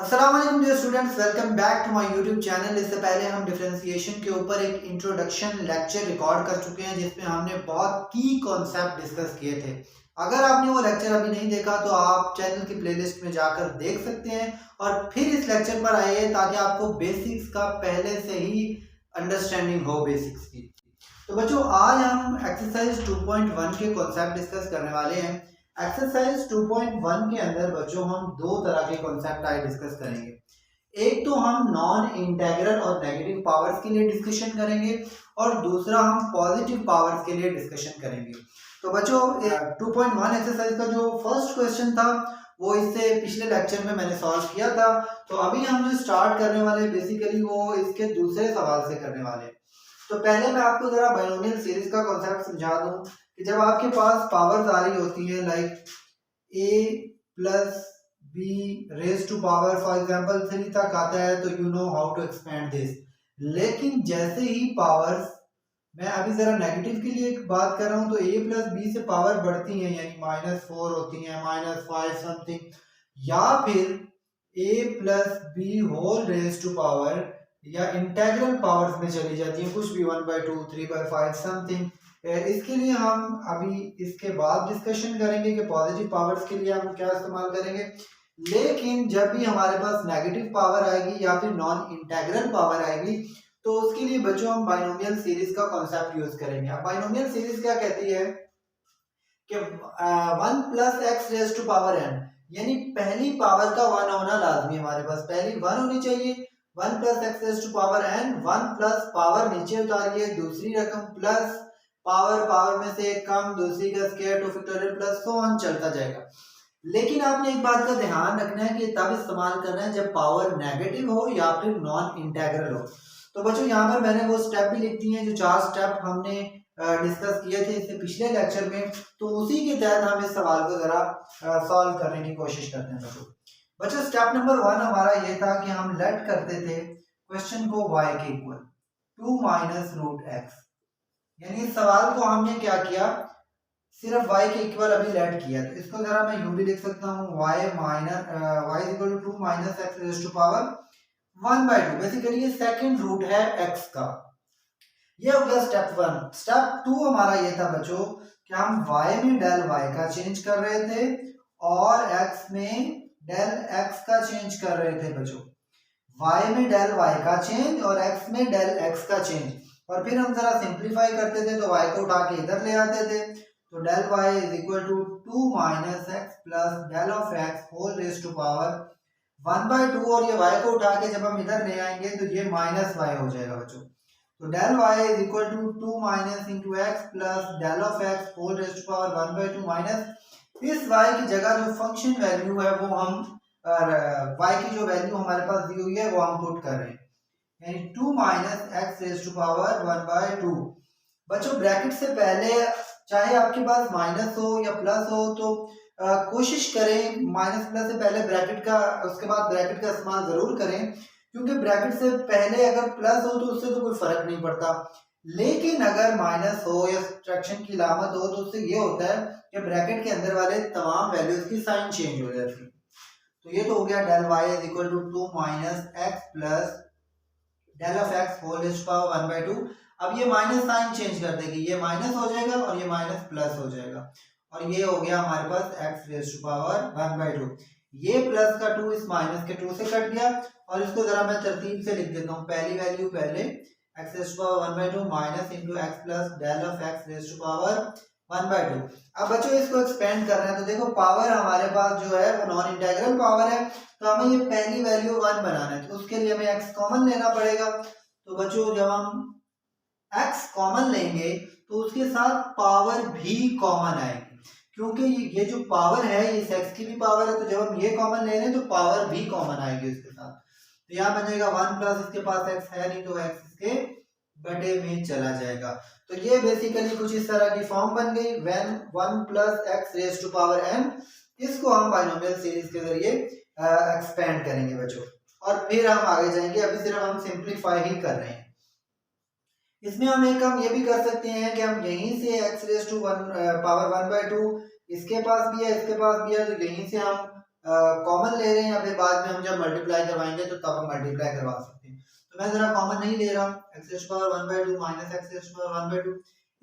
अस्सलाम वालेकुम dear students, welcome back to my YouTube channel. इससे पहले हम डिफरेंशिएशन के ऊपर एक इंट्रोडक्शन लेक्चर रिकॉर्ड कर चुके हैं जिसमें हमने बहुत की कॉन्सेप्ट डिस्कस किए थे। अगर आपने वो लेक्चर अभी नहीं देखा तो आप चैनल की प्लेलिस्ट में जाकर देख सकते हैं और फिर इस लेक्चर पर आइए ताकि आपको बेसिक्स का पहले से ही अंडरस्टैंडिंग हो बेसिक्स की। तो बच्चों, आज हम एक्सरसाइज 2.1 के कॉन्सेप्ट डिस्कस करने वाले हैं। एक्सरसाइज 2.1 के अंदर बच्चों हम दो तरह के कॉन्सेप्ट आज डिस्कस करेंगे। एक तो हम नॉन इंटेग्रल और नेगेटिव पावर्स के लिए डिस्कशन करेंगे और दूसरा हम पॉजिटिव पावर्स के लिए डिस्कशन करेंगे। तो बच्चों, 2.1 एक्सरसाइज का जो फर्स्ट क्वेश्चन था वो इससे पिछले लेक्चर में मैंने सॉल्व किया था। तो अभी हम जो स्टार्ट करने वाले बेसिकली वो इसके दूसरे सवाल से करने वाले। तो पहले मैं आपको जरा बाइनोमियल सीरीज का कॉन्सेप्ट समझा दूं कि जब आपके पास पावर्स आ रही होती है like a plus b raise to power for example 3 तक आता है तो you know how to expand this. लेकिन जैसे ही पावर्स, मैं अभी जरा नेगेटिव के लिए बात कर रहा हूं, तो a प्लस बी से पावर बढ़ती है यानी -4 होती है, -5 समथिंग, या फिर a plus b whole raise to power या इंटेग्रल पावर्स में चली जाती है, कुछ भी 1/2 3/5 समथिंग। इसके लिए हम अभी इसके बाद डिस्कशन करेंगे कि पॉजिटिव पावर्स के लिए हम क्या इस्तेमाल करेंगे। लेकिन जब भी हमारे पास नेगेटिव पावर आएगी या फिर नॉन इंटेग्रल पावर आएगी तो उसके लिए बच्चों हम बाइनोमियल सीरीज का कॉन्सेप्ट यूज करेंगे। अब बाइनोमियल सीरीज क्या कहती है कि 1 plus x raise to power n, यानी पहली पावर का 1 होना लाजमी, हमारे पास पहली 1 होनी चाहिए। 1 plus x raise to power n, 1 plus power नीचे उतारिए दूसरी रकम प्लस पावर में से एक कम दूसरी का square two factorial plus so on चलता जाएगा। लेकिन आपने एक बात का ध्यान रखना है कि तब इस्तेमाल करना है जब पावर नेगेटिव हो या फिर नॉन इंटेग्रल हो। तो बच्चों, यहाँ पर मैंने वो स्टेप भी लिख दिए हैं जो 4 स्टेप हमने डिस्कस किए थे इससे पिछले लेक्चर में। तो उसी के तहत हम इस सवाल को जरा सॉल्व करने की कोशिश करते हैं। बच्चों, स्टेप नंबर 1 हमारा ये था कि हम लेट करते थे क्वेश्चन को y के इक्वल 2 माइनस रूट एक्स, यानी इस सवाल को हमने क्या किया, सिर्फ y के इक्वल अभी लेट किया। तो इसको जरा मैं यूं भी लिख सकता हूं, y equal to 2 minus x raise to power 1/2। Basically ये सेकंड रूट है x का। ये हो गया स्टेप 1। स्टेप 2 हमारा ये था बच्चों कि हम y में डेल y का चेंज कर रहे थे और x में डेल x का चेंज कर रहे थे बच्चों। y में डेल y का चेंज और x में डेल x का चेंज, और फिर हम जरा सिंप्लीफाई करते थे तो y को उठा के इधर ले आते थे। तो del y is equal to 2 minus x plus del of x whole raise to power 1/2, और ये y को उठा के जब हम इधर ले आएंगे तो ये माइनस y हो जाएगा बच्चों। तो del y is equal to 2 minus into x plus del of x whole raise to power 1/2 minus इस y की जगह जो फंक्शन वैल्यू है वो हम y की जो वैल्यू हमारे पास दी हुई है वो हम पुट कर रहे हैं, यानी 2 minus x raise to power 1/2। बच्चों, ब्रैकेट से पहले चाहे आपके पास माइनस हो या प्लस हो तो कोशिश करें माइनस प्लस से पहले ब्रैकेट का, उसके बाद ब्रैकेट का इस्तेमाल जरूर करें, क्योंकि ब्रैकेट से पहले अगर प्लस हो तो उससे तो कोई फर्क नहीं पड़ता। लेकिन अगर माइनस हो या सब्ट्रैक्शन की अलामत हो तो उससे ये होता है कि ब्रैकेट के अंदर वाले तमाम वैल्यूज की साइन चेंज हो जाती है। तो ये तो हो गया del y is equal to 2 minus x plus del of x whole raise to power 1/2। अब ये माइनस साइन चेंज कर देगी, ये माइनस हो जाएगा और ये माइनस प्लस हो जाएगा, और ये हो गया हमारे पास एक्स रेज टू पावर 1/2। ये प्लस का 2 इस माइनस के 2 से कट गया, और इसको जरा मैं तरतीब से लिख देता हूँ। पहली वैल्यू पहले x raise to power 1/2 minus into x plus del of x raise to power 1/2। अब बच्चों इसको एक्सपेंड कर रहे हैं तो देखो पावर हमारे पास जो है वो नॉन इंटेग्रल पावर है, तो हमें ये पहली वैल्यू 1 बनाना है, तो उसके लिए हमें x कॉमन लेना पड़ेगा। तो बच्चों, जब हम x कॉमन लेंगे तो उसके साथ पावर भी कॉमन आएगी, क्योंकि ये जो पावर है इस x की भी पावर है, तो जब हम ये कॉमन ले रहे हैं तो पावर भी कॉमन आएगी उसके साथ। तो यहाँ बन जाएगा 1 प्लस इसके पास x है नहीं तो x इसके बटे में चला जाएगा। तो ये बेसिकली कुछ इस तरह की फॉर्म बन गई when 1 plus x raise to power n। इसको हम बाइनोमियल सीरीज के जरिए एक्सपेंड करेंगे बच्चों, और फिर हम आगे जाएंगे। अभी सिर्फ हम सिंप्लीफाई ही कर रहे हैं। इसमें हम एक काम ये भी कर सकते हैं कि हम यहीं से x रेज टू पावर 1/2 इसके पास भी है इसके पास भी है, तो यहीं से हम कॉमन ले रहे हैं या फिर बाद में हम जब मल्टीप्लाई करवाएंगे तो तब हम मल्टीप्लाई करवा सकते हैं। तो मैं जरा कॉमन नहीं ले रहा, x power 1/2 minus x power 1/2,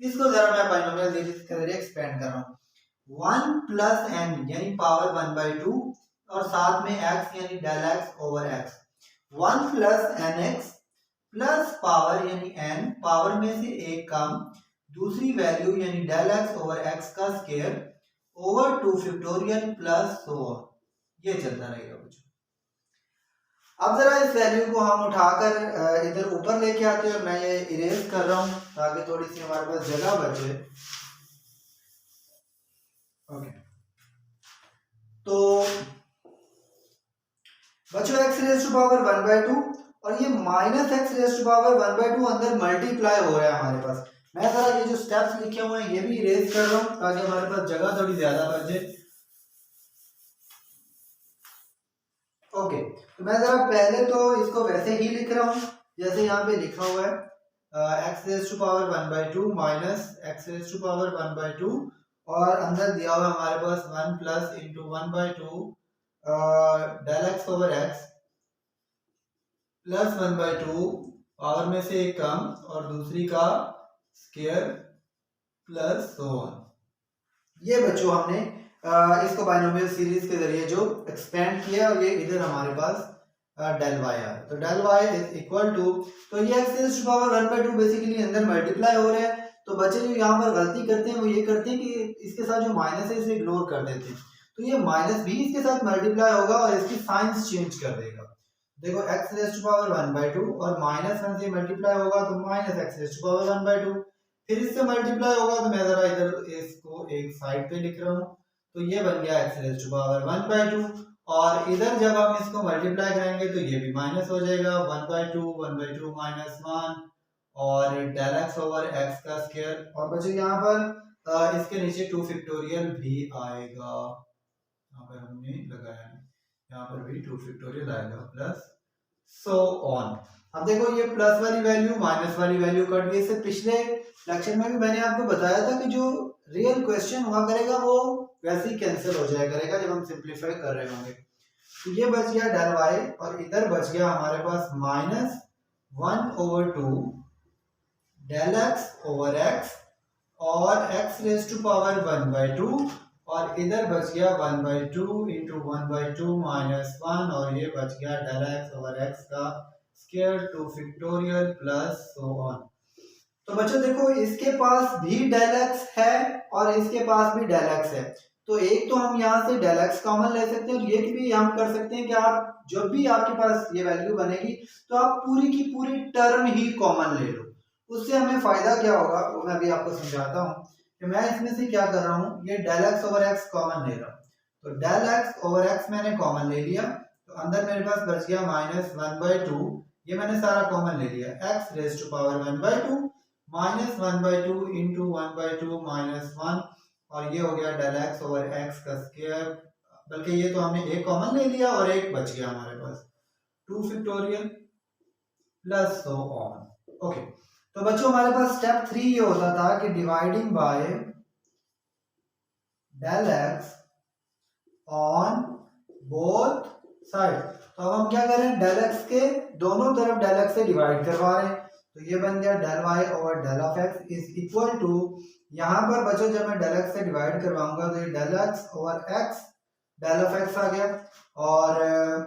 इसको जरा मैं बाइनोमियल सीरीज के जरिए एक्सपेंड कर रहा हूँ। 1 प्लस n यानी पावर 1/2 और साथ में x यानी del x over x। 1 plus nx plus power यानी n, पावर में से एक कम, दूसरी वैल्यू यानी डेल x ओवर x का square over 2 factorial plus so on, ये चलता रहेगा बच्चों। अब जरा इस वैल्यू को हम उठाकर इधर ऊपर लेके आते हैं और मैं ये इरेज कर रहा हूं ताकि थोड़ी सी हमारे पास जगह बचे। ओके, तो बच्चों x रेज़ टू पावर 1/2 और ये minus x raise to power 1/2 अंदर मल्टीप्लाई हो रहा है हमारे पास। मैं जरा ये जो स्टेप्स लिखे हुए हैं ये भी इरेज कर रहा हूं ताकि हमारे पास जगह थोड़ी ज्यादा बचे। ओके, तो मैं जरा पहले तो इसको वैसे ही लिख रहा हूं जैसे यहाँ पे लिखा हुआ है x raise to power 1/2 minus x raise to power 1/2 और अंदर दिया हुआ हमारे पास 1 plus into 1/2 del x over x plus 1/2 power में से एक कम और दूसरी का स्क्वायर प्लस सो ऑन। ये बच्चों हमने इसको बाइनोमियल सीरीज के जरिए जो एक्सपेंड किया और ये इधर हमारे पास डेल वाई आ, तो del y is equal to, तो ये x raise to power 1/2 basically अंदर मल्टीप्लाई हो रहा है। तो बच्चे जो यहाँ पर गलती करते हैं वो ये करते हैं कि इसके साथ जो माइनस है इसे इग्नोर कर देते हैं, तो ये माइनस भी इसके साथ मल्टीप्लाई होगा और इसकी साइंस चेंज कर देगा। देखो x रेज़ टू पावर 1/2 और माइनस 1 से मल्टीप्लाई होगा तो minus x raise to power 1/2, फिर इससे मल्टीप्लाई होगा तो मैं जरा इधर इसको एक साइड पे लिख रहा हूँ, तो ये बन गया x रेज़ टू पावर 1/2 और इधर जब हम इसको मल्टीप्लाई करेंगे तो ये भी माइनस हो जाएगा, 1/2 माइनस 1 और डेल x ओवर x का स्क्वायर। और बच्चों यहाँ पर इसके नीचे 2 फैक्टोरियल भी आएगा, यहाँ पर हमने लगाया है, यहाँ पर भी 2 फैक्टोरियल आएगा प्लस सो ऑन। अब देखो ये प्लस वाली वैल्यू माइनस वाली वैल्यू कट गई। इससे पिछले लेक्चर में भी मैंने आपको बताया था कि जो रियल क्वेश्चन हुआ करेगा वो वैसे ही कैंसिल हो जाया करेगा जब हम सिंप्लीफाई कर रहे होंगे। तो ये बच गया डेल वाई और इधर बच गया हमारे पास minus 1/2 del x over x और x रेज़ टू पावर 1/2 और इधर बच गया 1/2 इंटू 1/2 माइनस 1 और ये बच गया डेल x ओवर x का square 2 factorial plus so on. तो बच्चों देखो इसके पास भी डेल x है और इसके पास भी डेल x है, तो एक तो हम यहाँ से डेल x कॉमन ले सकते हैं और ये भी हम कर सकते हैं कि आप जब भी आपके पास ये वैल्यू बनेगी तो आप पूरी की पूरी टर्म ही कॉमन ले लो। उससे हमें फायदा क्या होगा वो मैं अभी आपको समझाता हूँ कि मैं इसमें से क्या कर रहा हूँ, ये del x over x common ले रहा हूँ, तो डेल एक्स ओवर एक्स मैंने कॉमन ले लिया, तो अंदर मेरे पास बच गया माइनस 1/2, ये मैंने सारा कॉमन ले लिया, x raise to power 1/2 minus 1/2 into 1/2 minus 1 और ये हो गया डेल एक्स ओवर एक्स का स्क्वायर, बल्कि ये तो हमने एक कॉमन ले लिया और एक बच गया हमारे पास 2 factorial plus so on. Okay, तो बच्चों हमारे पास स्टेप 3 ये होता था कि dividing by del x on both side. तो अब हम क्या करें, डेल एक्स के दोनों तरफ डेल एक्स से डिवाइड करवा रहे हैं, तो ये बन गया del y over del of x is equal to, यहाँ पर बच्चों जब मैं डेल एक्स से डिवाइड करवाऊंगा तो ये del x over x del of x आ गया और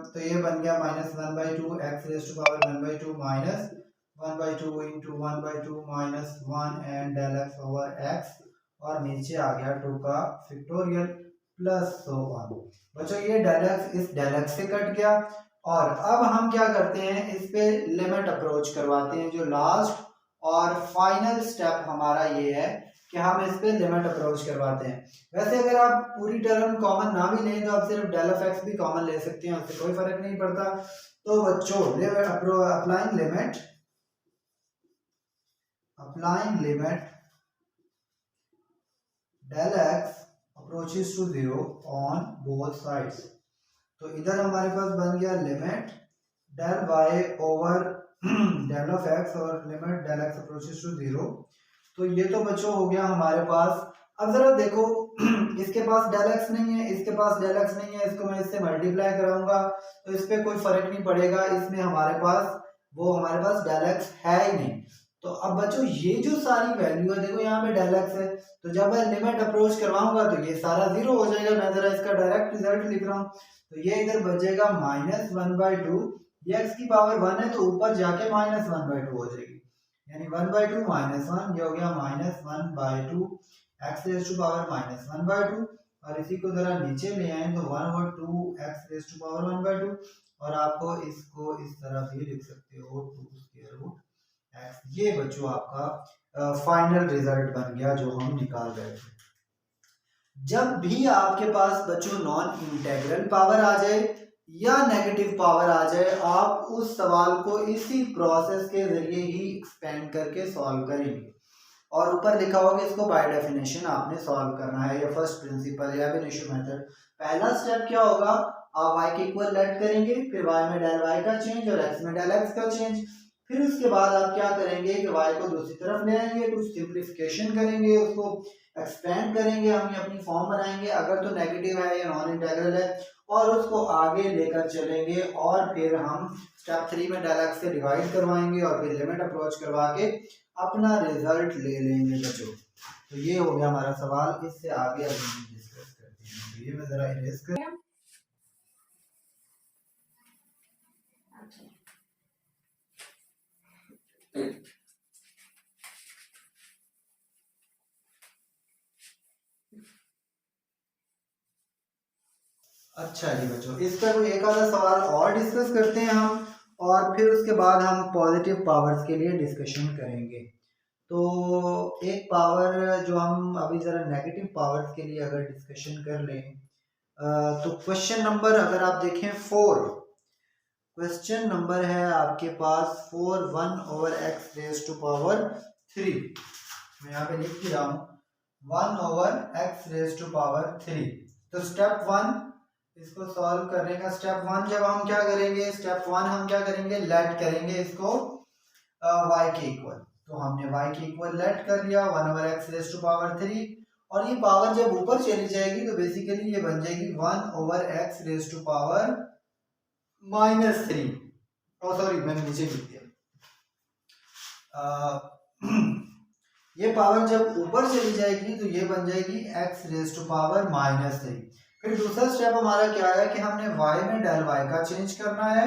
तो ये बन गया minus 1/2 x raise to power 1/2 minus 1/2 into 1/2 minus 1 and del x over x और नीचे आ गया 2 का फैक्टोरियल प्लस सो ऑन। बच्चों ये डेल एक्स इस डेल एक्स से कट गया और अब हम क्या करते हैं, इस पे लिमिट अप्रोच करवाते हैं। जो लास्ट और फाइनल स्टेप हमारा ये है कि हम इस पे लिमिट अप्रोच करवाते हैं। वैसे अगर आप पूरी टर्म कॉमन ना भी लें तो आप सिर्फ डेल ऑफ एक्स भी कॉमन ले सकते हैं, उससे कोई फर्क नहीं पड़ता। तो बच्चों applying limit del x approaches to 0 on both sides, तो इधर हमारे पास बन गया limit del y over del of x और limit del x approaches to 0। तो ये तो बच्चों हो गया हमारे पास। अब जरा देखो इसके पास डेल एक्स नहीं है, इसके पास डेल एक्स नहीं है, इसको मैं इससे मल्टीप्लाई कराऊंगा तो इस पे कोई फर्क नहीं पड़ेगा, इसमें हमारे पास डेल एक्स है ही नहीं। तो अब बच्चों ये जो सारी वैल्यू है, देखो यहाँ पे डेल एक्स है, तो जब मैं लिमिट अप्रोच करवाऊंगा तो ये सारा जीरो हो जाएगा। मैं जरा इसका डायरेक्ट रिजल्ट लिख रहा हूँ, तो ये इधर बचेगा -1/2, ये एक्स की पावर 1 है तो ऊपर जाके -1/2 हो जाएगी, यानी 1/2 -1, ये हो गया -1/2 एक्स रेज टू पावर -1/2, और इसी को जरा नीचे ले आए तो 1/2 एक्स रेज टू पावर 1/2, और आपको इसको इस तरह भी लिख सकते हो 2 स्क्वायर रूट एक्स। ये बच्चों आपका फाइनल रिजल्ट बन गया जो हम निकाल रहे थे। जब भी आपके पास बच्चों नॉन इंटेग्रल पावर आ जाए या नेगेटिव पावर आ जाए, आप उस सवाल को इसी प्रोसेस के जरिए ही एक्सपेंड करके सॉल्व करेंगे, और ऊपर लिखा होगा इसको बाय डेफिनेशन आपने सॉल्व करना है, या फर्स्ट प्रिंसिपल या इनिशियल मेथड। पहला स्टेप क्या होगा, आप y के इक्वल लेट करेंगे, फिर y में डेल y का चेंज और x में डेल x का चेंज, फिर उसके बाद आप क्या करेंगे कि y को दूसरी तरफ ले आएंगे, कुछ सिंप्लीफिकेशन करेंगे, उसको एक्सपेंड करेंगे, हम अपनी फॉर्म बनाएंगे अगर तो नेगेटिव है या नॉन इंटेग्रल है, और उसको आगे लेकर चलेंगे, और फिर हम स्टेप 3 में डेल x से डिवाइड करवाएंगे और फिर लिमिट अप्रोच करवा के अपना रिजल्ट ले लेंगे बच्चों। तो ये हो गया हमारा सवाल, इससे आगे अभी हम डिस्कस करते हैं। तो ये मैं जरा इरेज कर, अच्छा जी बच्चों, इस पर कोई एक आधा सवाल और डिस्कस करते हैं हम, और फिर उसके बाद हम पॉजिटिव पावर्स के लिए डिस्कशन करेंगे। तो एक पावर जो हम अभी जरा नेगेटिव पावर्स के लिए अगर डिस्कशन कर लें, तो क्वेश्चन नंबर अगर आप देखें 4, क्वेश्चन नंबर है आपके पास 4, 1/x रेज टू पावर 3। मैं यहाँ पे लिख रहा हूँ 1/x रेज टू पावर 3। तो स्टेप 1 इसको सॉल्व करने का, स्टेप 1 जब हम क्या करेंगे, स्टेप 1 हम क्या करेंगे, लेट करेंगे इसको y के इक्वल। तो हमने y के इक्वल लेट कर लिया 1/x रेज टू पावर 3, और ये पावर जब ऊपर चली जाएगी तो बेसिकली ये बन जाएगी 1/x raise to power -3। Oh sorry, मैंने नीचे लिख दिया। ये पावर जब ऊपर चली जाएगी तो ये बन जाएगी x रेज टू पावर -3। फिर दूसरा स्टेप हमारा क्या है कि हमने y में डेल y का चेंज करना है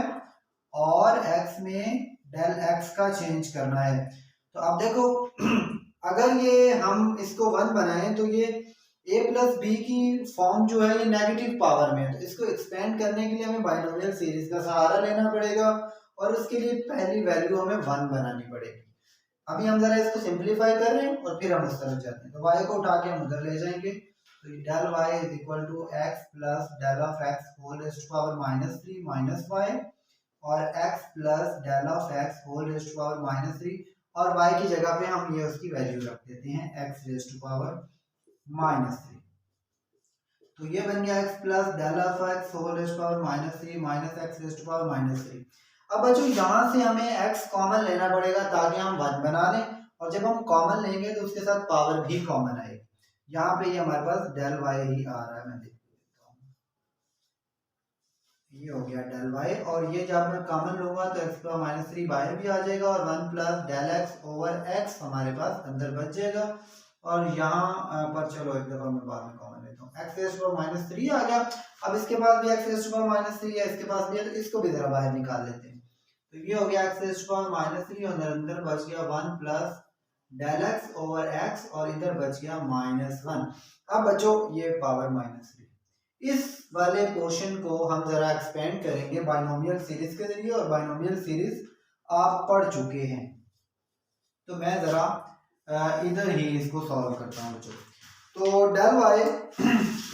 और x में डेल x का चेंज करना है। तो अब देखो अगर ये हम इसको 1 बनाएं तो ये a प्लस बी की फॉर्म जो है ये नेगेटिव पावर में है, तो इसको एक्सपेंड करने के लिए हमें बाइनोमियल सीरीज का सहारा लेना पड़ेगा, और उसके लिए पहली वैल्यू हमें 1 बनानी पड़ेगी। अभी हम जरा इसको सिंप्लीफाई कर रहे हैं और फिर हम उस तरफ जाते हैं। तो y को उठा के हम उधर ले जाएंगे, तो del y is equal to x plus del of x whole raise to power -3 minus y, और x plus del of x whole raise to power -3, और y की जगह पे हम ये उसकी वैल्यू रख देते हैं x रेज़ टू पावर -3। तो ये बन गया x plus del of x whole raise to power -3 minus x raise to power -3। अब बच्चों यहाँ से हमें x कॉमन लेना पड़ेगा ताकि हम 1 बना लें, और जब हम कॉमन लेंगे तो उसके साथ पावर भी कॉमन आएगी। यहाँ पे ये हमारे पास डेल y ही आ रहा है, मैं देख लेता हूँ, ये हो गया डेल y, और ये जब मैं कॉमन लूंगा तो x पावर -3 बाहर भी आ जाएगा, और 1 plus del x over x हमारे पास अंदर बच जाएगा। और यहाँ पर चलो एक दफा मैं बाद में कॉमन लेता हूँ, x रेज़ टू पावर -3 आ गया। अब इसके पास भी x रेज़ टू पावर -3 है, इसके पास भी है, तो इसको भी जरा बाहर निकाल लेते हैं। तो ये हो गया x रेज़ टू पावर -3, और अंदर बच गया 1 plus del x over x, और इधर बच गया -1। अब बच्चों ये पावर -3, इस वाले पोर्शन को हम जरा एक्सपेंड करेंगे बाइनोमियल सीरीज के जरिए, और बाइनोमियल सीरीज आप पढ़ चुके हैं। तो मैं जरा इधर ही इसको सॉल्व करता हूँ बच्चों। तो del y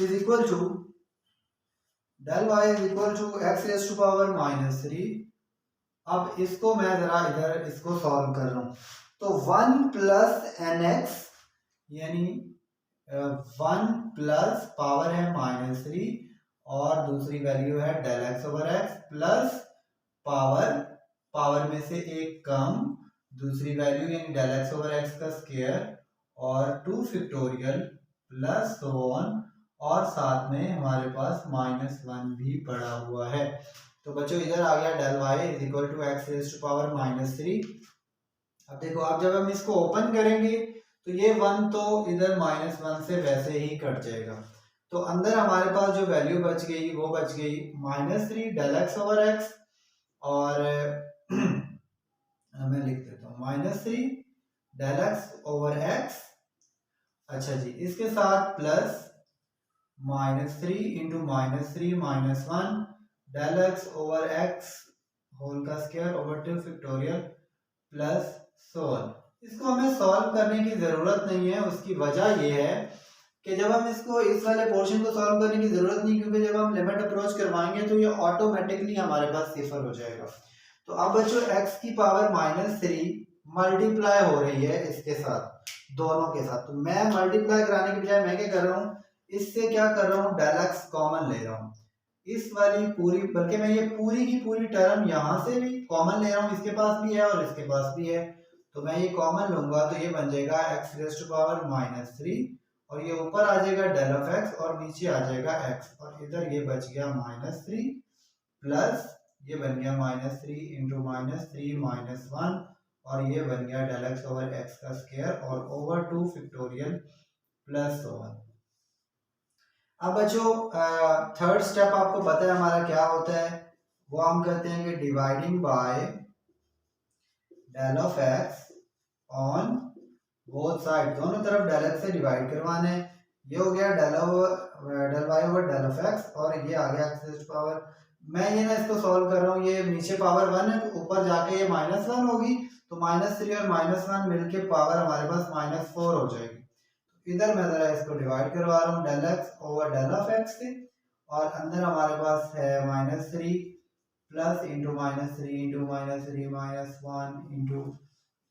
is equal to x raise to power -3। अब इसको मैं जरा इधर इसको सॉल्व कर रहा हूँ, तो 1 प्लस nx यानी 1 प्लस पावर है -3, और दूसरी वैल्यू है del x over x, plus power में से एक कम, दूसरी वैल्यू यानी डेल x ओवर x का स्क्वायर, और 2 फैक्टोरियल प्लस 1, और साथ में हमारे पास -1 भी पड़ा हुआ है। तो बच्चों इधर आ गया del y is equal to x raise to power -3। अब देखो, अब जब हम इसको ओपन करेंगे तो ये 1 तो इधर -1 से वैसे ही कट जाएगा। तो अंदर हमारे पास जो वैल्यू बच गई वो बच गई -3 del x ओवर x, और मैं लिख देता हूँ -3 del x ओवर x। अच्छा जी, इसके साथ plus -3 into -3 -1 del x over x whole का स्क्वायर ओवर 2 फैक्टोरियल प्लस सोल। इसको हमें सॉल्व करने की जरूरत नहीं है। उसकी वजह यह है कि जब हम इसको इस वाले पोर्शन को सॉल्व करने की जरूरत नहीं, क्योंकि जब हम लिमिट अप्रोच करवाएंगे तो ये ऑटोमेटिकली हमारे पास सिफर हो जाएगा। तो अब बच्चों x की पावर -3 मल्टीप्लाई हो रही है इसके साथ, दोनों के साथ। तो मैं मल्टीप्लाई कराने के बजाय मैं क्या कर रहा हूँ, इससे क्या कर रहा हूँ, del x कॉमन ले रहा हूँ। इस वाली पूरी, बल्कि मैं ये पूरी की पूरी टर्म यहाँ से भी कॉमन ले रहा हूँ, इसके पास भी है और इसके पास भी है। तो मैं ये कॉमन लूंगा तो ये बन जाएगा x रेज़ टू पावर -3, और ये ऊपर आ जाएगा del ऑफ x और नीचे आ जाएगा x, और इधर ये बच गया -3 प्लस ये बन गया -3 इंटू -3 -1, और ये बन गया del x ओवर x का स्क्वायर और ओवर 2 फैक्टोरियल प्लस 1। अब बच्चों थर्ड स्टेप आपको पता है हमारा क्या होता है, वो हम कहते हैं कि dividing bye del of x on both side, दोनों तरफ del x से डिवाइड करवाना है। ये हो गया del y over del of x, और ये आ गया x रेज़ टू पावर, मैं ये ना इसको सॉल्व कर रहा हूँ, ये नीचे पावर 1 है तो ऊपर जाके ये -1 होगी, तो -3 और -1 मिलके पावर हमारे पास -4 हो जाएगी। इधर मैं जरा इसको डिवाइड करवा रहा हूँ del x over del of x से, और अंदर हमारे पास है -3 प्लस इंटू -3 इंटू -3 -1 इंटू,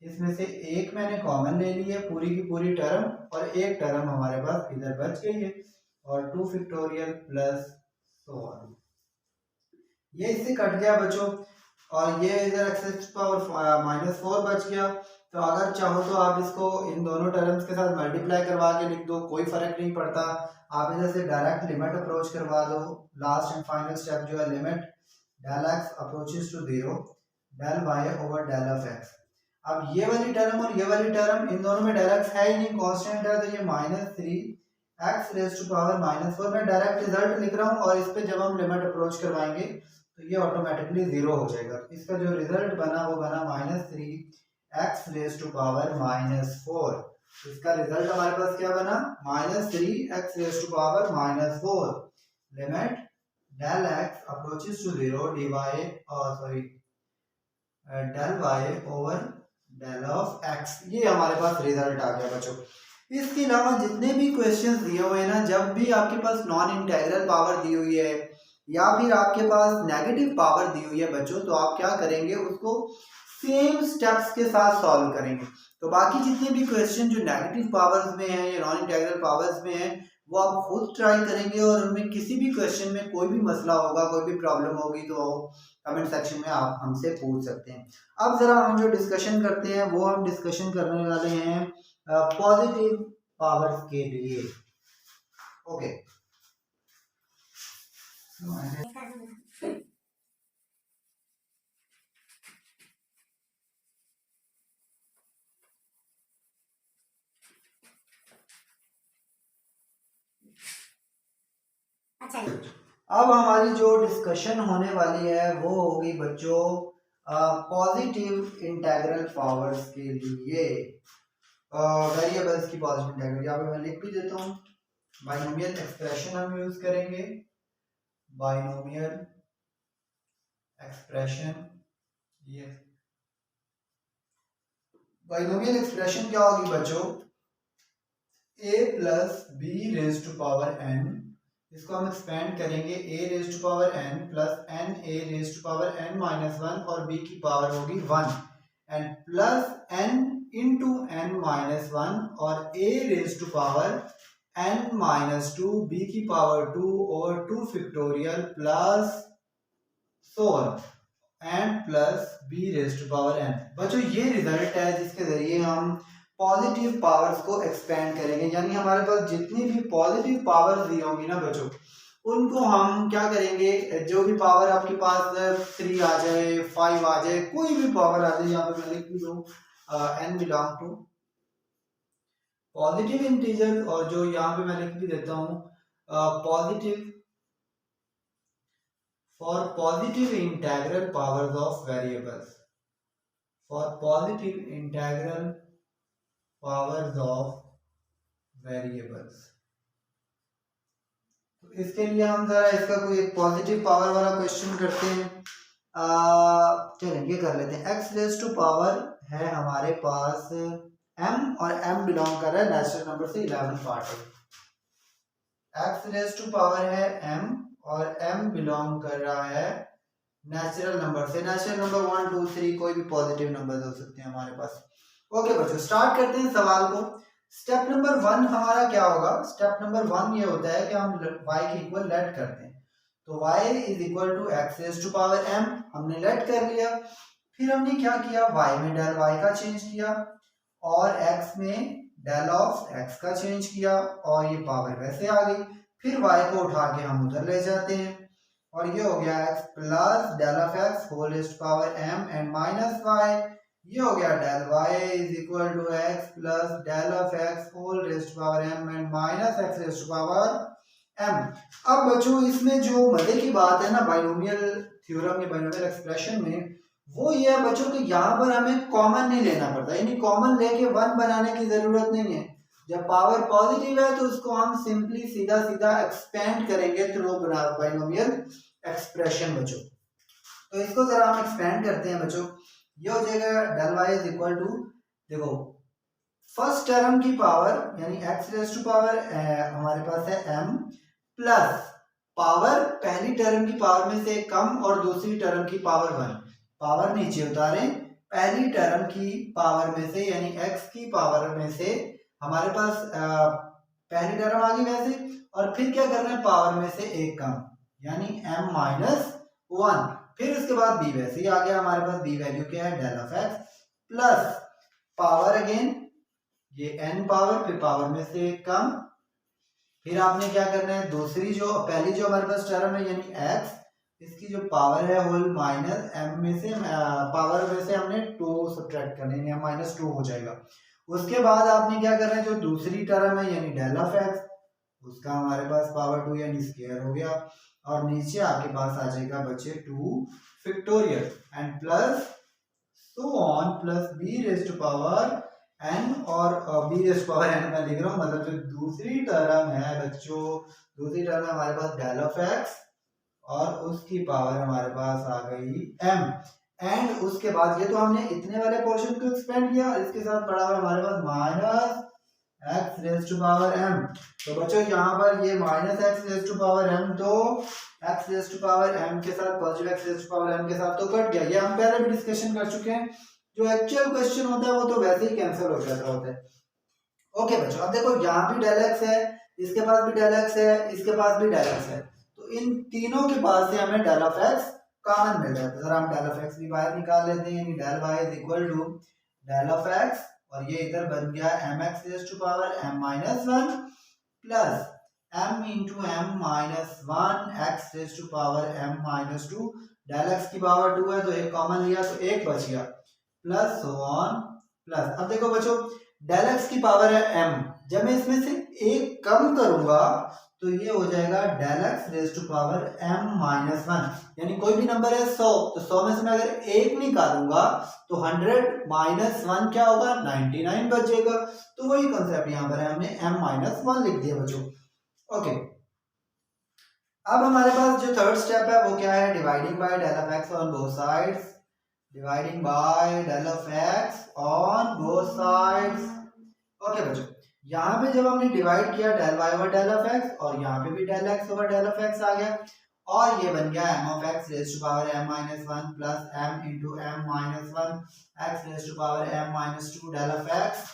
इसमें से एक मैंने कॉमन ले ली है पूरी की पूरी टर्म, और एक टर्म हमारे पास इधर बच गई है, और 2 फैक्टोरियल प्लस 1। ये इससे कट गया बच्चों, और ये इधर x पावर -4 बच गया। तो अगर चाहो तो आप इसको इन दोनों टर्म्स के साथ मल्टीप्लाई करवा के लिख दो, कोई फर्क नहीं पड़ता। आप इधर से डायरेक्ट लिमिट अप्रोच करवा दो। लास्ट एंड फाइनल स्टेप जो है, limit del x approaches to 0 del y over del of x। अब ये वाली टर्म और ये वाली टर्म, इन दोनों में del x है ही नहीं, कांस्टेंट है, तो ये -3 x रेज़ टू पावर -4। मैं डायरेक्ट रिजल्ट लिख रहा हूँ, और इस पे जब हम लिमिट अप्रोच करवाएंगे तो ये ऑटोमेटिकली 0 हो जाएगा। इसका जो रिजल्ट बना वो बना -3 x रेज़ टू पावर -4। इसका रिजल्ट हमारे पास क्या बना, -3 x raise to power -4। Limit del x approaches to 0 del y over del of x। ये हमारे पास रिजल्ट आ गया बच्चों। इसके अलावा जितने भी क्वेश्चंस दिए हुए हैं ना, जब भी आपके पास नॉन इंटेग्रल पावर दी हुई है या फिर आपके पास नेगेटिव पावर दी हुई है बच्चों, तो आप क्या करेंगे, उसको सेम स्टेप्स के साथ सॉल्व करेंगे। तो बाकी जितने भी क्वेश्चन जो नेगेटिव पावर्स में हैं या नॉन इंटेग्रल पावर्स में हैं, वो आप खुद ट्राई करेंगे, और उनमें किसी भी क्वेश्चन में कोई भी मसला होगा, कोई भी प्रॉब्लम होगी, तो कमेंट सेक्शन में आप हमसे पूछ सकते हैं। अब जरा हम जो डिस्कशन करते हैं वो हम डिस्कशन करने वाले हैं पॉजिटिव पावर्स के लिए। ओके, अब हमारी जो डिस्कशन होने वाली है वो होगी बच्चों पॉजिटिव इंटेग्रल पावर्स के लिए, वेरिएबल्स की पॉजिटिव इंटेग्रल। यहाँ पे मैं लिख भी देता हूँ, बाइनोमियल एक्सप्रेशन हम यूज करेंगे। बाइनोमियल एक्सप्रेशन, ये बाइनोमियल एक्सप्रेशन क्या होगी बच्चों, a plus b raise to power n, इसको हम एक्सपेंड करेंगे, a raise to power n plus n a raise to power n minus 1, और b की पावर होगी 1, and plus n into n minus 1, और a raise to power n minus 2, b की power 2 और 2 factorial plus so on, and plus b raise to power n। बच्चों ये result है जिसके जरिए हम पॉजिटिव पावर्स को एक्सपेंड करेंगे, यानी हमारे पास जितनी भी पॉजिटिव पावर्स दी होंगी ना बच्चों, उनको हम क्या करेंगे, जो भी पावर आपके पास 3 आ जाए, 5 आ जाए, कोई भी पावर आ जाए, यहाँ पे मैं लिख भी दूँ n belong to positive integer, और जो यहाँ पे मैं लिख भी देता हूँ positive for positive integral powers of variables, for positive integral powers of variables. तो इसके लिए हम जरा इसका कोई एक पॉजिटिव पावर वाला क्वेश्चन करते हैं। चलें ये कर लेते हैं। x रेज टू पावर है हमारे पास m, और m बिलोंग कर रहा है नेचुरल नंबर से 11 पार्ट है। x रेज टू पावर है m और m बिलोंग कर रहा है नेचुरल नंबर से। नेचुरल नंबर 1 2 3 कोई भी पॉजिटिव नंबर हो सकते हैं हमारे पास। ओके बच्चों, स्टार्ट करते हैं सवाल को। स्टेप नंबर 1 हमारा क्या होगा? स्टेप नंबर 1 ये होता है कि हम y के इक्वल लेट करते हैं। तो y is equal to x raise to power m, हमने लेट कर लिया। फिर हमने क्या किया, y में डेल y का चेंज किया और x में डेल ऑफ x का चेंज किया, और ये पावर वैसे आ गई। फिर y को उठा के हम उधर ले जाते हैं, और ये हो गया x plus del of x whole raise to power m and minus y। ये हो गया del y is equal to x plus del of x whole raise to power m and minus x raise to power m। अब बच्चों इसमें जो मजे की बात है ना बाइनोमियल थ्योरम या बाइनोमियल एक्सप्रेशन में, वो ये है बच्चों कि यहाँ पर हमें कॉमन नहीं लेना पड़ता, यानी कॉमन लेके 1 बनाने की जरूरत नहीं है। जब पावर पॉजिटिव है तो उसको हम सिंपली सीधा सीधा एक्सपेंड करेंगे थ्रू बाइनोमियल एक्सप्रेशन बच्चों। तो इसको जरा हम एक्सपेंड करते हैं बच्चों। ये हो जाएगा del y is equal to, देखो फर्स्ट टर्म की पावर यानी x रेज टू पावर हमारे पास है m प्लस पावर पहली टर्म की पावर में से कम और दूसरी टर्म की पावर 1। पावर नीचे उतारें, पहली टर्म की पावर में से यानी x की पावर में से हमारे पास पहली टर्म आ गई वैसे, और फिर क्या करना है, पावर में से एक कम यानी m माइनस 1। फिर उसके बाद b वैसे ही आ गया हमारे पास, b वैल्यू क्या है del of x plus power again ये n पावर, फिर पावर में से एक कम। फिर आपने क्या करना है, दूसरी जो पहली जो हमारे पास टर्म है यानी x, इसकी जो पावर है होल माइनस m में से पावर में से हमने 2 सब्ट्रैक्ट करने हैं, माइनस 2 हो जाएगा। उसके बाद आपने क्या करना है, जो दूसरी टर्म है यानी डेल ऑफ x, उसका हमारे पास पावर 2 यानी स्क्वायर हो गया, और नीचे आपके पास आ जाएगा बच्चे 2 factorial and plus so on plus b raise to power n, और b raise to power n मैं लिख रहा हूँ, मतलब जो दूसरी टर्म है बच्चों, दूसरी टर्म है हमारे पास डेल ऑफ x और उसकी पावर हमारे पास आ गई m। एंड उसके बाद ये तो हमने इतने वाले पोर्शन को एक्सपेंड किया, और इसके साथ पड़ा हुआ हमारे पास minus x raise to power m। तो बच्चों यहाँ पर ये minus x raise to power m तो x raise to power m के साथ positive x raise to power m के साथ तो कट गया। ये हम पहले भी डिस्कशन कर चुके हैं। जो एक्चुअल क्वेश्चन होता है वो तो वैसे ही कैंसिल हो जाता होता है। ओके बच्चों, अब देखो यहाँ भी डेल x है, इसके पास भी डेल x है, इसके पास भी डेल x है, तो इन तीनों के पास से हमें डेल ऑफ x कॉमन मिल जाता है। जरा हम डेल ऑफ x भी बाहर निकाल लेते हैं, यानी del y is equal to del of x, और ये इधर बन गया mx raise to power m minus 1 plus m into m minus 1 x raise to power m minus 2। Del x की पावर 2 है तो एक कॉमन लिया तो एक बच गया, प्लस सो ऑन प्लस। अब देखो बच्चों डेल x की पावर है m, जब मैं इसमें से एक कम करूंगा तो ये हो जाएगा del x raise to power m minus 1, यानी कोई भी नंबर है 100, तो 100 में से मैं अगर एक निकालूंगा तो 100 माइनस 1 क्या होगा, 99 बचेगा। तो वही कॉन्सेप्ट यहाँ पर है, हमने m माइनस 1 लिख दिया बच्चों। ओके, अब हमारे पास जो थर्ड स्टेप है वो क्या है, dividing by del of x on both sides. Dividing by del of x on both sides. Okay बच्चों, यहाँ पे जब हमने डिवाइड किया del y over del of x, और यहाँ पे भी del x over del of x आ गया, और ये बन गया m of x raise to power m minus 1 plus m into m minus 1 x raise to power m minus 2 del of x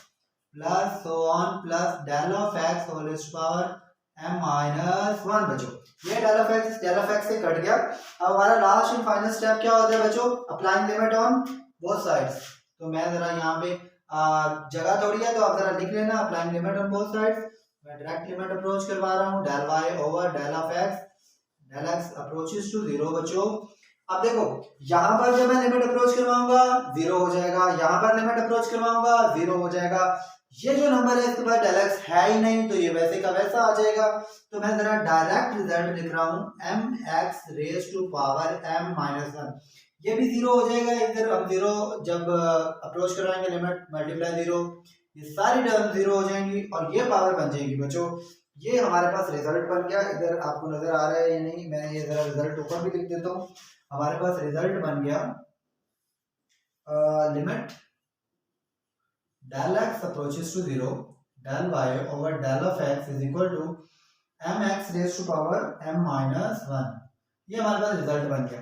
plus so on plus del of x whole raise to power m minus 1। बच्चों ये del of x से cut गया। अब हमारा last and final step क्या होता है बच्चों, applying limit on both sides. तो मैं जरा यहाँ पे जगह थोड़ी है तो आप जरा लिख लेना। Applying limit on both sides, मैं डायरेक्ट लिमिट अप्रोच करवा रहा हूँ, del y over del of x, del x approaches to zero. बच्चों अब देखो यहाँ पर जब मैं लिमिट अप्रोच करवाऊंगा जीरो हो जाएगा, यहाँ पर लिमिट अप्रोच करवाऊंगा जीरो हो जाएगा। ये जो नंबर है इसके बाद डेल एक्स है ही नहीं तो ये वैसे का वैसा आ जाएगा। तो मैं जरा डायरेक्ट रिजल्ट लिख रहा हूँ m x raise to power m minus one, ये भी जीरो हो जाएगा इधर। अब जीरो जब अप्रोच करवाएंगे लिमिट मल्टीप्लाई जीरो, ये सारी टर्म जीरो हो जाएंगी और ये पावर बन जाएगी। बच्चों ये हमारे पास रिजल्ट बन गया, इधर आपको नजर आ रहा है या नहीं, मैं ये जरा रिजल्ट ऊपर भी लिख देता हूँ। हमारे पास रिजल्ट बन गया limit del x approaches to zero, del y over del of x is equal to m x raise to power m minus one. ये हमारे पास रिजल्ट बन गया।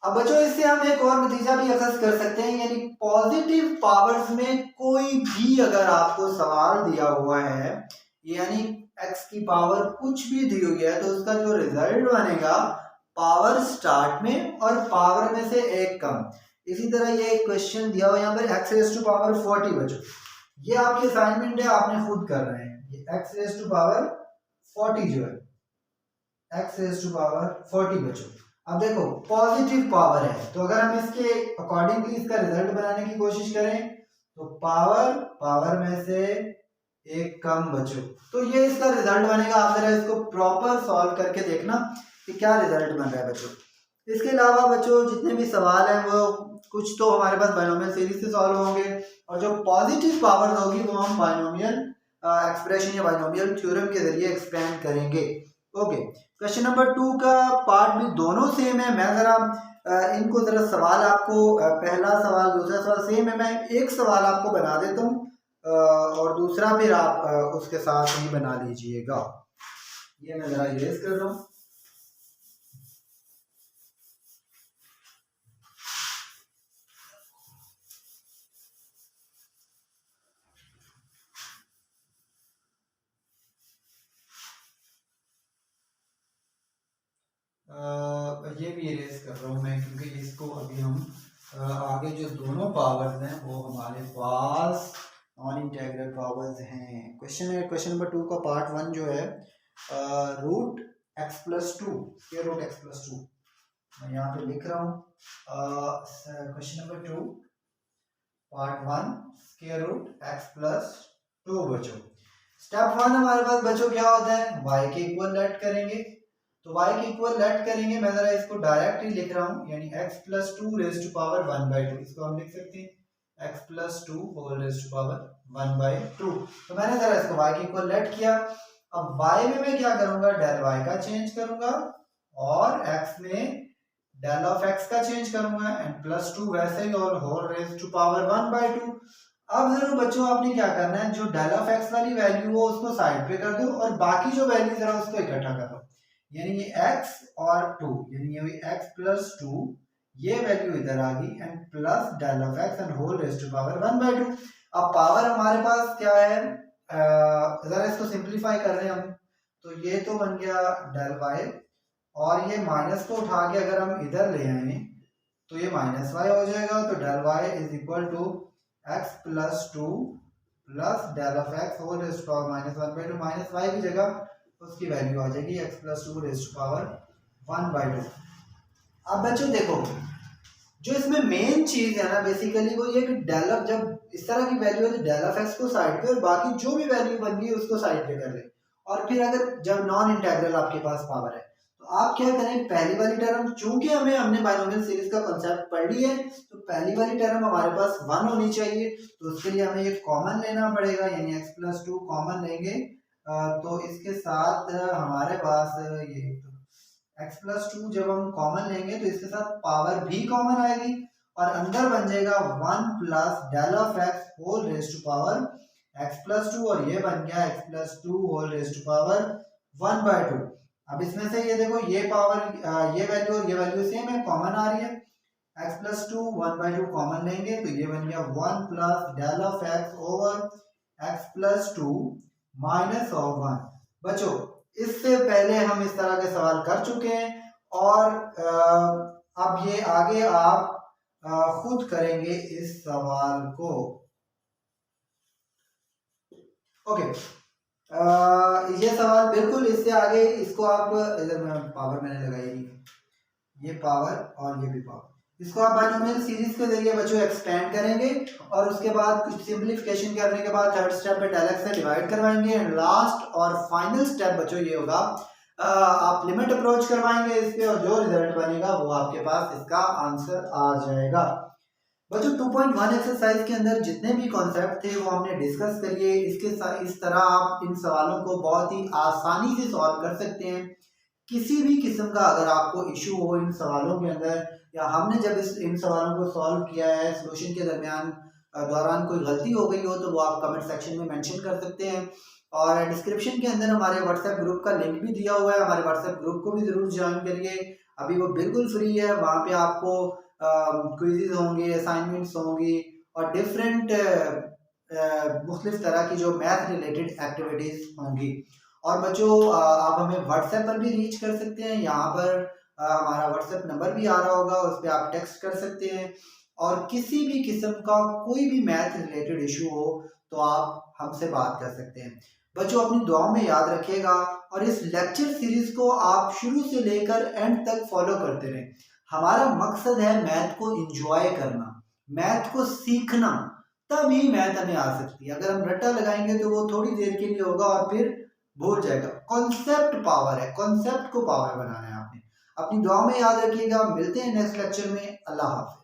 अब बच्चों इससे हम एक और नतीजा भी अखज़ कर सकते हैं, यानी पॉजिटिव पावर्स में कोई भी अगर आपको सवाल दिया हुआ है, यानी x की पावर कुछ भी दी हुई है, तो उसका जो रिजल्ट बनेगा पावर स्टार्ट में और पावर में से एक कम। इसी तरह ये एक क्वेश्चन दिया हुआ है यहाँ पर x रेज टू पावर 40। बच्चों ये आपकी असाइनमेंट है, आपने खुद कर रहे हैं। ये x रेज टू पावर 40 जो है x रेज टू पावर 40। बच्चों अब देखो पॉजिटिव पावर है तो अगर हम इसके अकॉर्डिंगली इसका रिजल्ट बनाने की कोशिश करें तो पावर में से एक कम। बच्चों तो ये इसका रिजल्ट बनेगा। आप जरा इसको प्रॉपर सॉल्व करके देखना कि क्या रिजल्ट बन रहा है। बच्चों इसके अलावा बच्चों जितने भी सवाल हैं वो कुछ तो हमारे पास बाइनोमियल सीरीज से सॉल्व होंगे और जो पॉजिटिव पावर होगी वो हम बाइनोमियल एक्सप्रेशन या बाइनोमियल थ्योरम के जरिए एक्सपेंड करेंगे। ओके क्वेश्चन नंबर 2 का पार्ट भी दोनों सेम है। मैं जरा इनको जरा सवाल आपको पहला सवाल दूसरा सवाल सेम है, मैं एक सवाल आपको बना देता हूँ और दूसरा फिर आप उसके साथ ही बना लीजिएगा। ये मैं जरा इरेज कर रहा हूँ। ये भी इरेज कर रहा हूँ मैं क्योंकि इसको अभी हम आगे जो दोनों पावर्स हैं वो हमारे पास नॉन इंटेग्रल पावर्स हैं। क्वेश्चन नंबर 2 का पार्ट 1 जो है root x plus two, square root x plus two, मैं यहाँ पे लिख रहा हूँ। Question number 2 part 1 square root x plus two. बच्चों स्टेप 1 हमारे पास बच्चों क्या होता है, y के इक्वल लेट करेंगे। तो y के इक्वल लेट करेंगे, मैं जरा इसको डायरेक्ट ही लिख रहा हूँ, यानी x plus two raise to power 1/2, इसको हम लिख सकते हैं x plus two whole raise to power 1/2। तो मैंने जरा इसको y के इक्वल लेट किया। अब y में मैं क्या करूंगा, डेल y का चेंज करूंगा और x में डेल ऑफ x का चेंज करूंगा एंड प्लस टू वैसे ही और होल रेज टू पावर 1/2। अब जरूर बच्चों आपने क्या करना है, जो डेल ऑफ x वाली वैल्यू हो उसको साइड पे कर दो और बाकी जो वैल्यू जरा उसको इकट्ठा कर दो, यानी ये x और 2, यानी ये हुई x प्लस टू, ये वैल्यू इधर आ गई and plus del of x and whole raise to power 1/2। अब पावर हमारे पास क्या है, जरा इसको सिंप्लीफाई कर रहे हैं हम, तो ये तो बन गया डेल y और ये माइनस को उठा के अगर हम इधर ले आए तो ये माइनस y हो जाएगा। तो del y is equal to x plus two plus del of x whole raise to power -1/2, minus y की जगह उसकी वैल्यू आ जाएगी x plus two raise to power 1/2। अब बच्चों देखो जो इसमें मेन चीज है ना बेसिकली वो ये कि डेल ऑफ, जब इस तरह की वैल्यू है तो डेल ऑफ x को साइड पे और बाकी जो भी वैल्यू बन गई उसको साइड पे कर ले। और फिर अगर जब नॉन इंटेग्रल आपके पास पावर है तो आप क्या करें, पहली वाली टर्म, चूंकि हमने बाइनोमियल सीरीज का कांसेप्ट पढ़ लिया है तो पहली वाली टर्म हमारे पास 1 होनी चाहिए, तो उसके लिए हमें ये कॉमन लेना पड़ेगा, यानी x प्लस टू कॉमन लेंगे तो इसके साथ हमारे पास ये x प्लस टू जब हम कॉमन लेंगे तो इसके साथ पावर भी कॉमन आएगी और अंदर बन जाएगा 1 plus del of x whole raise to power x plus two और ये बन गया x plus two whole raise to power 1/2। अब इसमें से ये देखो ये पावर ये वैल्यू और ये वैल्यू सेम है, कॉमन आ रही है, x प्लस टू 1/2 कॉमन लेंगे तो ये बन गया 1 plus del of x over x plus two minus of 1। बच्चों इससे पहले हम इस तरह के सवाल कर चुके हैं और अब ये आगे आप खुद करेंगे इस सवाल को। ओके, ये सवाल बिल्कुल इससे आगे, इसको आप इधर में पावर मैंने लगाई नहीं, ये पावर और ये भी पावर, इसको आप बाइनोमियल सीरीज के जरिए बच्चों एक्सपेंड करेंगे और उसके बाद कुछ सिंपलीफिकेशन करने के बाद थर्ड स्टेप पे डायरेक्ट से डिवाइड करवाएंगे एंड लास्ट और फाइनल स्टेप बच्चों ये होगा, आप लिमिट अप्रोच करवाएंगे इस पे और जो रिजल्ट बनेगा वो आपके पास इसका आंसर आ जाएगा। बच्चों 2.1 एक्सरसाइज के अंदर जितने भी कॉन्सेप्ट थे वो हमने डिस्कस करिए। इस तरह आप इन सवालों को बहुत ही आसानी से सॉल्व कर सकते हैं। किसी भी किस्म का अगर आपको इशू हो इन सवालों के अंदर, या हमने जब इन सवालों को सॉल्व किया है सोल्यूशन के दौरान कोई गलती हो गई हो तो वो आप कमेंट सेक्शन में मेंशन कर सकते हैं। और डिस्क्रिप्शन के अंदर हमारे व्हाट्सएप ग्रुप का लिंक भी दिया हुआ है, हमारे व्हाट्सएप ग्रुप को भी ज़रूर ज्वाइन करिए। अभी वो बिल्कुल फ्री है, वहाँ पे आपको क्विज़ेज होंगे, असाइनमेंट्स होंगी और डिफरेंट मुख्तलिफ तरह की जो मैथ रिलेटेड एक्टिविटीज़ होंगी। और बच्चों आप हमें व्हाट्सएप पर भी रीच कर सकते हैं, यहाँ पर हमारा व्हाट्सएप नंबर भी आ रहा होगा, उस पर आप टेक्स्ट कर सकते हैं। और किसी भी किस्म का कोई भी मैथ रिलेटेड इशू हो तो आप हमसे बात कर सकते हैं। बच्चों अपनी दुआओं में याद रखिएगा और इस लेक्चर सीरीज को आप शुरू से लेकर एंड तक फॉलो करते रहें। हमारा मकसद है मैथ को एंजॉय करना, मैथ को सीखना, तभी मैथ हमें आ सकती है। अगर हम रट्टा लगाएंगे तो वो थोड़ी देर के लिए होगा और फिर भूल जाएगा। कॉन्सेप्ट पावर है, कॉन्सेप्ट को पावर बनाना है आपने। अपनी दुआ में याद रखिएगा। मिलते हैं नेक्स्ट लेक्चर में। अल्लाह हाफ़िज़।